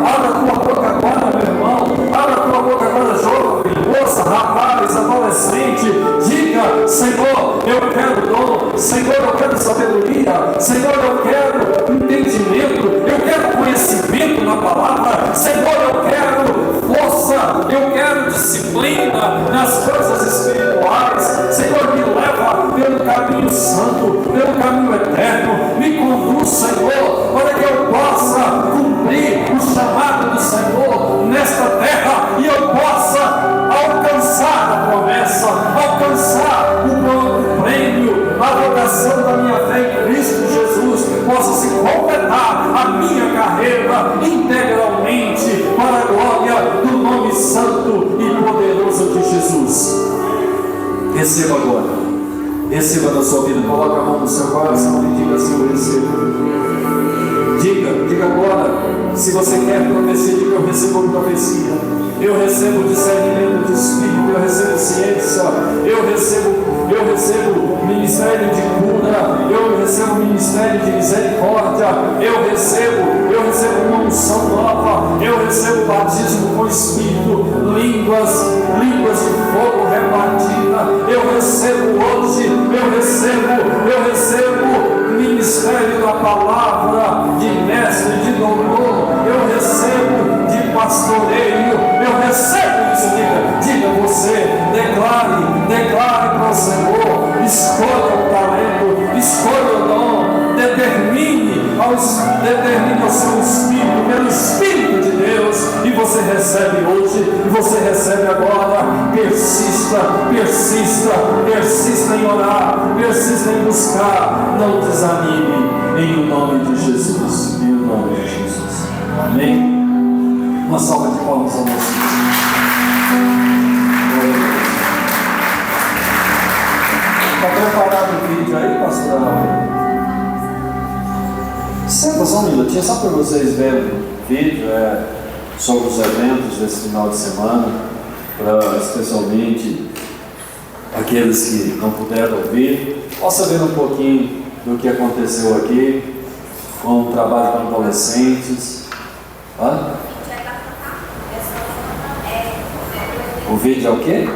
abra a tua boca agora, meu irmão, abra a tua boca agora, jovem, moça, rapaz, adolescente, diga: Senhor, eu quero dom, Senhor, eu quero sabedoria, Senhor, eu quero entendimento, eu quero conhecimento na palavra, Senhor, eu quero força, eu quero disciplina nas coisas espirituais, Senhor, me leva pelo caminho santo, pelo caminho eterno, me conduz, Senhor, para que eu possa cumprir o chamado do Senhor nesta terra e eu possa alcançar a promessa, alcançar o prêmio, a vocação da minha fé em Cristo Jesus, possa se completar a minha carreira integralmente para a glória do nome santo e poderoso de Jesus. Receba agora, receba na sua vida, coloque a mão no seu coração e diga assim: eu recebo. Diga agora, se você quer profecia, diga: eu recebo profecia, eu recebo discernimento de espírito, eu recebo ciência, eu recebo ministério de cura, eu recebo ministério de misericórdia, eu recebo uma unção nova, eu recebo batismo com espírito, línguas de fogo repartida, eu recebo hoje, eu recebo ministério da palavra, de mestre, de doutor, eu recebo de pastoreio, eu recebo isso. Diga você, declare para o Senhor, escolha o talento, escolha o dom, determine ao seu espírito, pelo Espírito de Deus, e você recebe hoje, e você recebe agora. Persista em orar, persista em buscar, não desanime, em nome de Jesus, em nome de Jesus. Amém? Uma salva de palmas ao nosso Senhor. Está preparado o vídeo aí, pastor? Senta só um minutinho, só para vocês verem o vídeo sobre os eventos desse final de semana, para especialmente aqueles que não puderam ouvir, possa ver um pouquinho do que aconteceu aqui com o trabalho com adolescentes. Hã? O vídeo é o quê?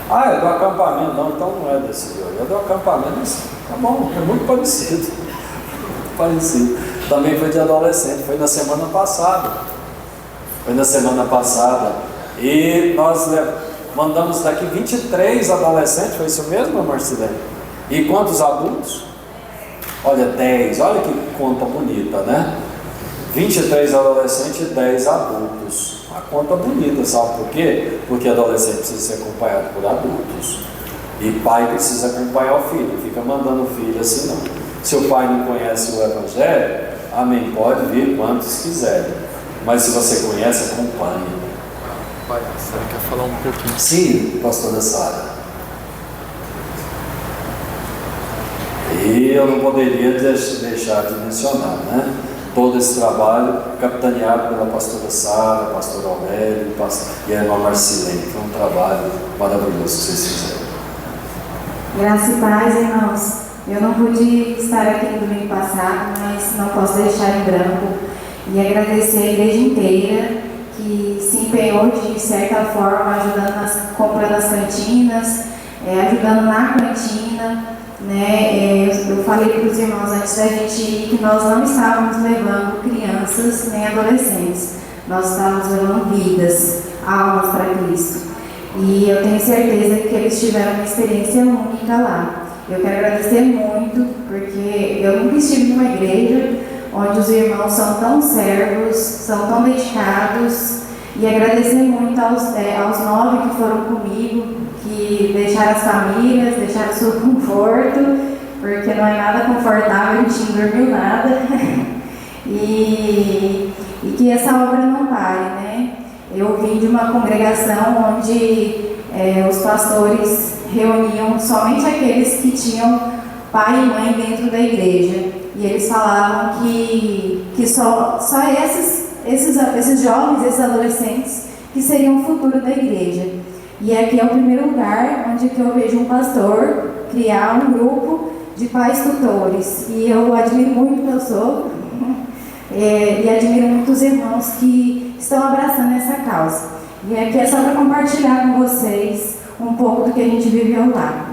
Ah, é do acampamento. Não, então não é desse vídeo, é do acampamento. Tá bom, é muito parecido. Parecido. Também foi de adolescente, foi na semana passada. E nós mandamos daqui 23 adolescentes, foi isso mesmo, Marcilene? E quantos adultos? Olha, 10, olha que conta bonita, né? 23 adolescentes e 10 adultos. Uma conta bonita, sabe por quê? Porque adolescente precisa ser acompanhado por adultos. E pai precisa acompanhar o filho, não fica mandando o filho assim não. Se o pai não conhece o Evangelho, amém, pode vir quantos quiserem. Mas se você conhece, acompanhe. Pai, a Sara quer falar um pouquinho. Sim, pastora Sara. E eu não poderia deixar de mencionar, né? Todo esse trabalho capitaneado pela pastora Sara, pastor Aurélio e a irmã Marcilene. Foi um trabalho maravilhoso que vocês fizeram. Graça e paz, irmãos. Eu não pude estar aqui no domingo passado, mas não posso deixar em branco e agradecer a igreja inteira que se empenhou de certa forma, ajudando comprando as cantinas, ajudando na cantina, né? Eu falei para os irmãos antes da gente ir que nós não estávamos levando crianças nem adolescentes, nós estávamos levando vidas, almas para Cristo. E eu tenho certeza que eles tiveram uma experiência única lá. Eu quero agradecer muito, porque eu nunca estive numa igreja onde os irmãos são tão servos, são tão dedicados, e agradecer muito aos 9 que foram comigo, que deixaram as famílias, deixaram o seu conforto, porque não é nada confortável, a gente não dormiu nada, e que essa obra não pare, né? Eu vim de uma congregação onde os pastores reuniam somente aqueles que tinham pai e mãe dentro da igreja. E eles falavam que só esses jovens, esses adolescentes, que seriam o futuro da igreja. E aqui é o primeiro lugar onde que eu vejo um pastor criar um grupo de pais tutores. E eu admiro muito meu sogro e admiro muito os irmãos que estão abraçando essa causa. E aqui é só para compartilhar com vocês um pouco do que a gente viveu lá.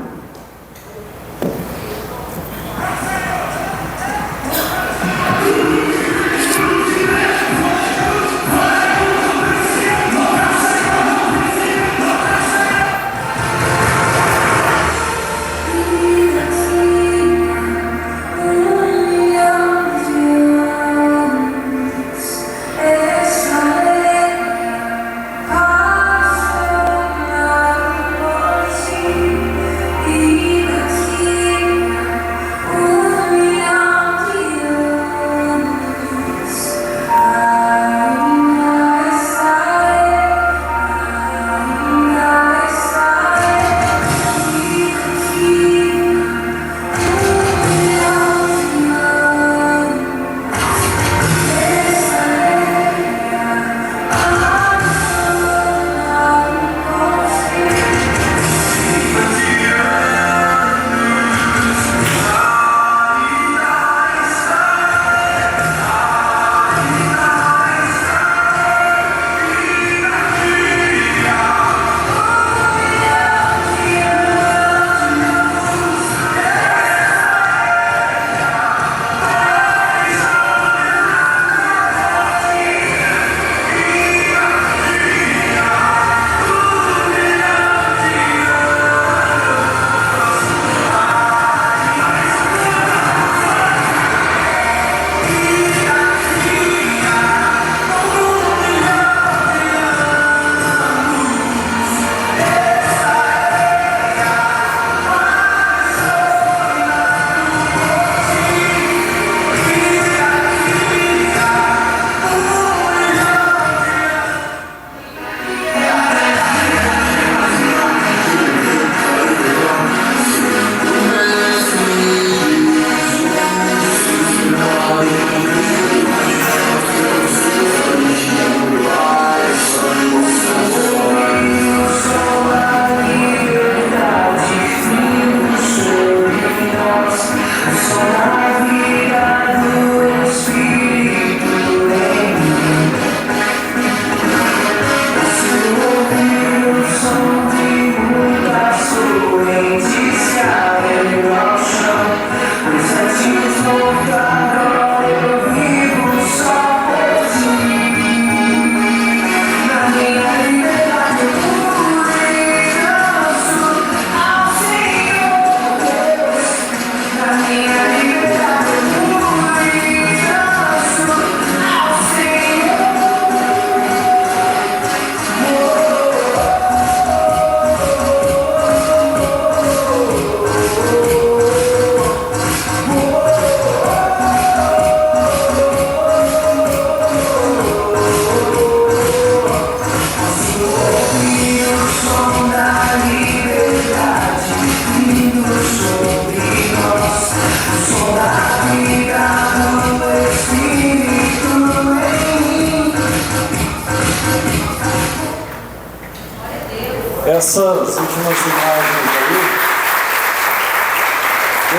últimas imagens aí.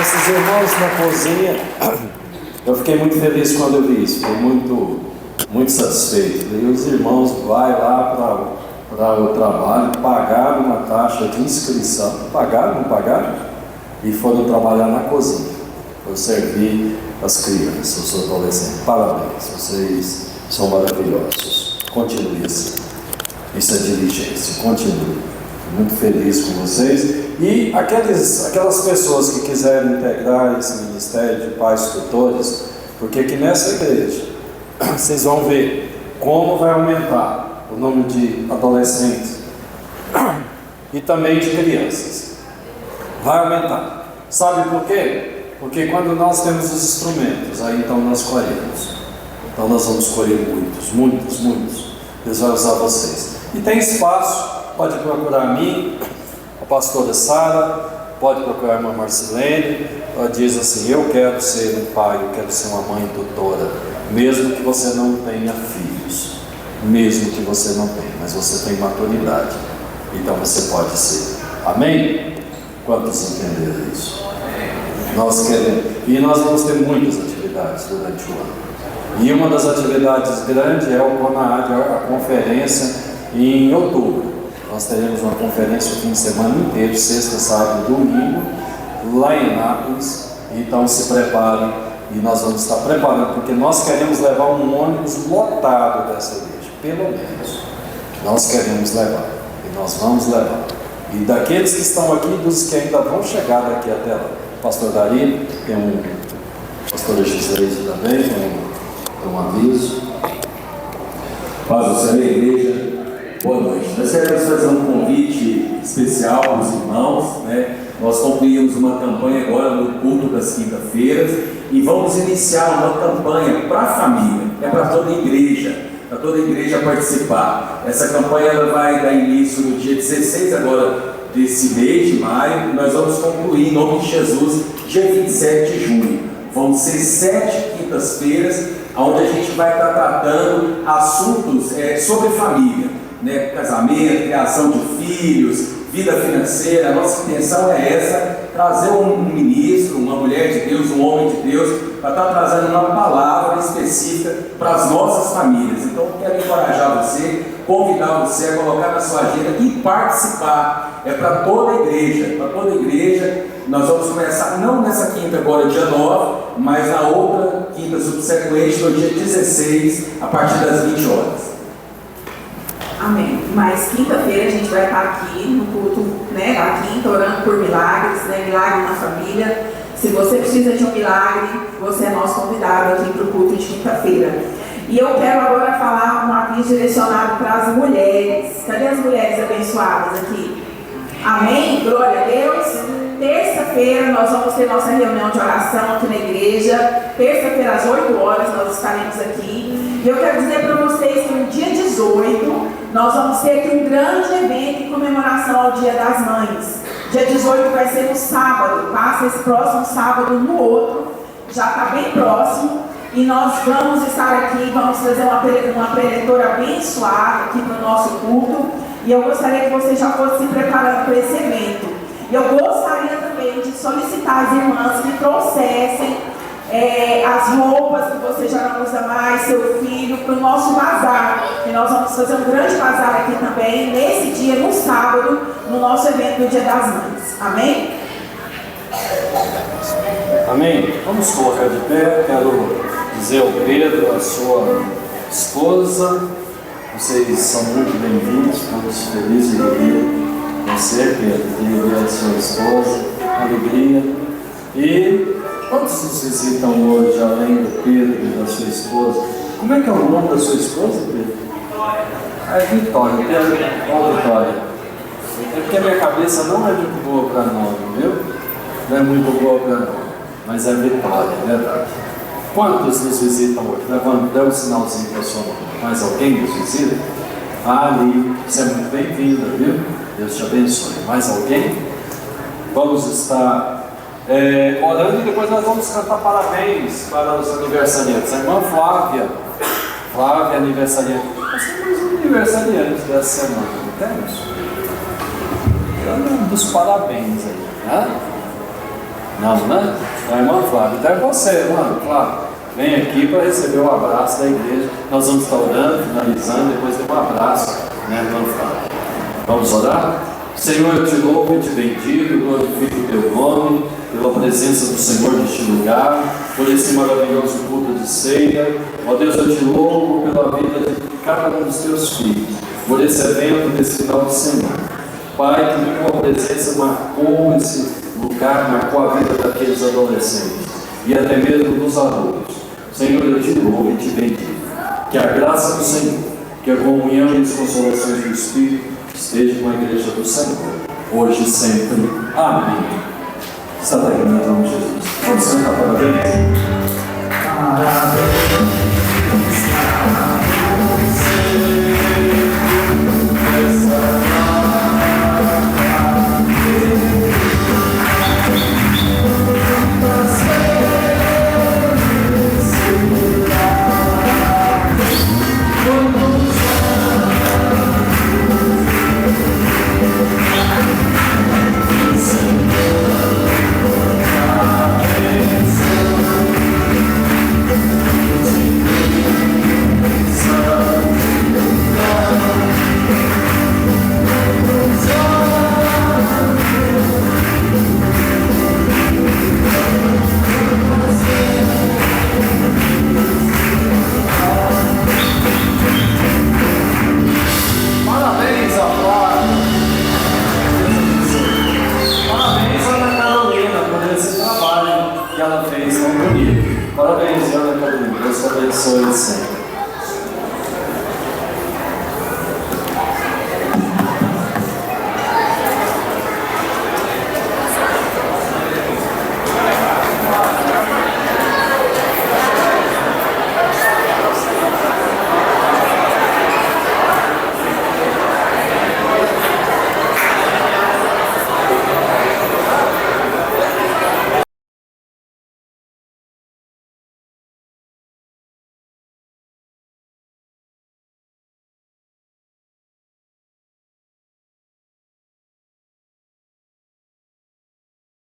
Esses irmãos na cozinha, eu fiquei muito feliz quando eu vi isso, fiquei muito satisfeito. E os irmãos vão lá para o trabalho, pagaram uma taxa de inscrição, não pagaram? E foram trabalhar na cozinha, para servir as crianças, os adolescentes. Parabéns, vocês são maravilhosos. Continue assim. Isso é diligência, continue. Muito feliz com vocês. E aquelas pessoas que quiserem integrar esse ministério de pais tutores, porque aqui nessa igreja vocês vão ver como vai aumentar o número de adolescentes e também de crianças. Vai aumentar. Sabe por quê? Porque quando nós temos os instrumentos, aí então nós colhemos. Então nós vamos colher muitos. Deus vai usar vocês. E tem espaço, pode procurar a mim, a pastora Sara, pode procurar a irmã Marcilene. Ela diz assim: eu quero ser um pai, eu quero ser uma mãe tutora, mesmo que você não tenha filhos, mesmo que você não tenha, mas você tem maturidade, então você pode ser. Amém? Quantos entenderam isso? Nós queremos, e nós vamos ter muitas atividades durante o ano. E uma das atividades grandes é o CONAAD, a conferência em outubro. Nós teremos uma conferência o fim de semana inteiro, sexta, sábado e domingo, lá em Anápolis. Então se preparem, e nós vamos estar preparando, porque nós queremos levar um ônibus lotado dessa igreja, pelo menos. Nós queremos levar, e nós vamos levar. E daqueles que estão aqui, dos que ainda vão chegar daqui até lá. Pastor Dari, tem pastor Gisleide também, tem um aviso. Paz do Senhor, igreja, boa noite. Nós queremos fazer um convite especial para os irmãos, né? Nós concluímos uma campanha agora no culto das quinta-feiras e vamos iniciar uma campanha para a família, é para toda a igreja participar. Essa campanha ela vai dar início no dia 16 agora desse mês de maio, e nós vamos concluir em nome de Jesus dia 27 de junho. Vão ser 7 quintas-feiras, onde a gente vai estar tratando assuntos sobre família, né? Casamento, criação de filhos, vida financeira. A nossa intenção é essa, trazer um ministro, uma mulher de Deus, um homem de Deus, para estar trazendo uma palavra específica para as nossas famílias. Então, quero encorajar você, convidar você a colocar na sua agenda e participar. É para toda a igreja, Nós vamos começar, não nessa quinta agora, dia 9, mas na outra quinta subsequente, no dia 16, a partir das 20 horas. Amém. Mas quinta-feira a gente vai estar aqui no culto, né, da quinta, orando por milagres, né, milagre na família. Se você precisa de um milagre, você é nosso convidado aqui para o culto de quinta-feira. E eu quero agora falar um aviso direcionado para as mulheres. Cadê as mulheres abençoadas aqui? Amém? Glória a Deus. Terça-feira nós vamos ter nossa reunião de oração aqui na igreja. Terça-feira às 8 horas nós estaremos aqui. E eu quero dizer para vocês que no dia 18 nós vamos ter aqui um grande evento em comemoração ao Dia das Mães. Dia 18 vai ser no sábado, passa esse próximo sábado no outro, já está bem próximo. E nós vamos estar aqui, vamos trazer uma preletora abençoada aqui para o nosso culto. E eu gostaria que você já fosse se preparando para esse evento. E eu gostaria também de solicitar as irmãs que trouxessem as roupas que você já não usa mais, seu filho, para o nosso bazar. E nós vamos fazer um grande bazar aqui também, nesse dia, no sábado, no nosso evento do Dia das Mães. Amém? Amém? Vamos colocar de pé. Quero dizer ao Pedro, a sua esposa, vocês são muito bem-vindos, todos felizes de vir. Você, Pedro, de ver a sua esposa, alegria. E quantos nos visitam hoje, além do Pedro e da sua esposa? Como é que é o nome da sua esposa, Pedro? É Vitória. Pedro, ó, Vitória. É porque a minha cabeça não é muito boa para nome, viu? Não é muito boa para nome, mas é Vitória, é verdade. Quantos nos visitam hoje? Dê um sinalzinho para o seu nome. Mais alguém nos visita? Ali, você é muito bem-vinda, viu? Deus te abençoe. Mais alguém? Vamos estar orando e depois nós vamos cantar parabéns para os aniversariantes. A irmã Flávia, aniversariante. Nós temos aniversariantes dessa semana, não temos? dando dos parabéns aí, né? Não, né? A irmã Flávia, então é você, irmã Flávia. Vem aqui para receber o abraço da igreja. Nós vamos estar orando, finalizando, depois tem um abraço, né, irmã Flávia? Vamos orar? Senhor, eu te louvo e te bendigo, glorifico o teu nome, pela presença do Senhor neste lugar, por esse maravilhoso culto de ceia. Ó Deus, eu te louvo pela vida de cada um dos teus filhos, por esse evento desse final de semana. Pai, que tua presença marcou esse lugar, marcou a vida daqueles adolescentes e até mesmo dos adultos. Senhor, eu te louvo e te bendigo. Que a graça do Senhor, que a comunhão e as consolações do Espírito esteja com a igreja do Senhor, hoje e sempre. Amém. Está terminando em nome de Jesus. Vamos cantar parabéns. Parabéns, Ana Carolina. Deus te abençoe sempre.